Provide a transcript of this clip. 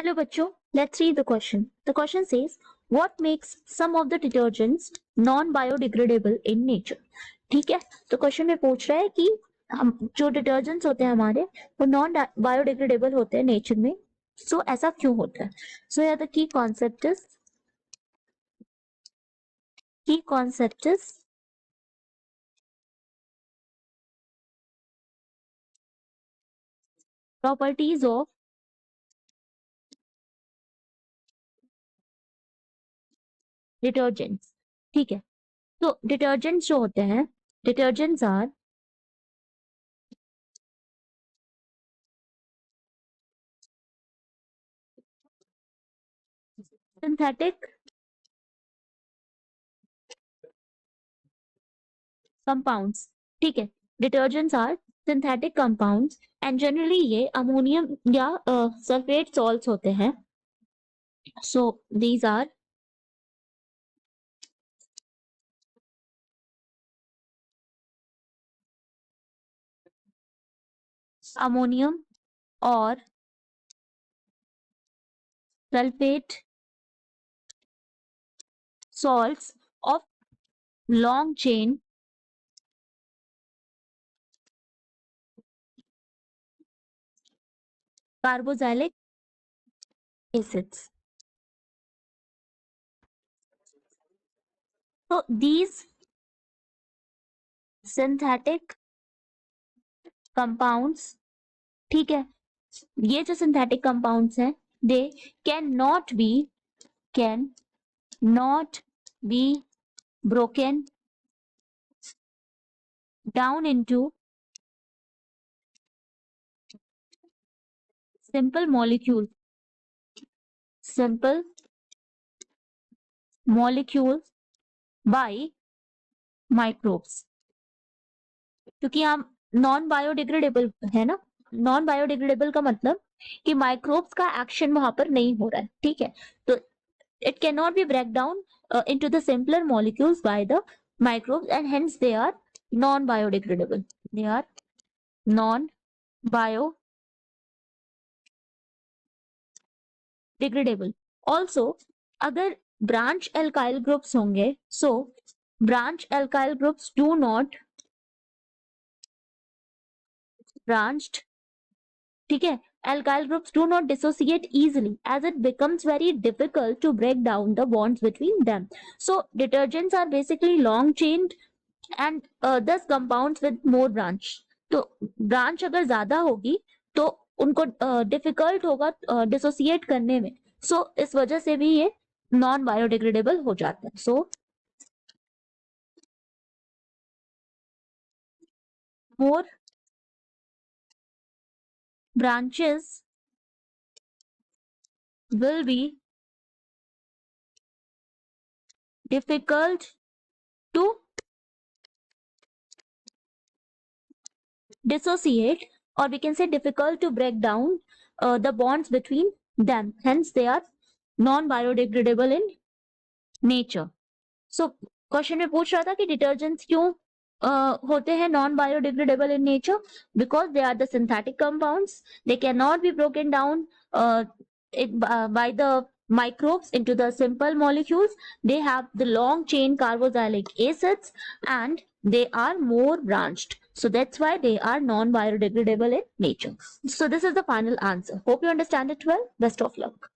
Hello बच्चों, let's read the question. The question says, what makes some of the detergents non-biodegradable in nature? ठीक है, तो question में पूछ रहा है कि हम जो डिटर्जेंट्स होते हैं हमारे वो नॉन बायोडिग्रेडेबल होते हैं नेचर में. सो ऐसा क्यों होता है? सो यहाँ the key concept is properties of detergents. ठीक है, तो डिटर्जेंट्स जो होते हैं, डिटर्जेंट्स आर सिंथेटिक कंपाउंड्स. ठीक है, detergents are synthetic compounds and generally ये अमोनियम या सल्फेट सॉल्ट्स होते हैं. सो दीज आर अमोनियम और sulphate salts of long chain carboxylic acids. So these synthetic compounds, ठीक है, ये जो synthetic compounds हैं, they cannot be broken down into simple molecules by microbes. क्योंकि हम नॉन बायोडिग्रेडेबल है ना, नॉन बायोडिग्रेडेबल का मतलब कि माइक्रोब्स का एक्शन वहां पर नहीं हो रहा है. ठीक है, तो it cannot be break down into the simpler molecules by the microbes and hence they are non-biodegradable. They are non-biodegradable. Also, अगर branch alkyl groups होंगे, so branch alkyl groups do not branched, ठीक है, alkyl groups do not dissociate easily as it becomes very difficult to break down the bonds between them. So detergents are basically long chained and thus compounds with more branch. तो branch अगर ज्यादा होगी तो उनको difficult होगा dissociate करने में. सो इस वजह से भी ये नॉन बायोडिग्रेडेबल हो जाता है. सो more branches will be difficult to dissociate, or we can say difficult to break down the bonds between them. Hence, they are non-biodegradable in nature. So, question में पूछ रहा था कि डिटर्जेंट्स क्यों होते हैं non biodegradable in nature? Because they are the synthetic compounds, they can not be broken down by the microbes into the simple molecules. They have the long chain carboxylic acids and they are more branched. So that's why they are non-biodegradable in nature. So this is the final answer. Hope you understand it well. Best of luck.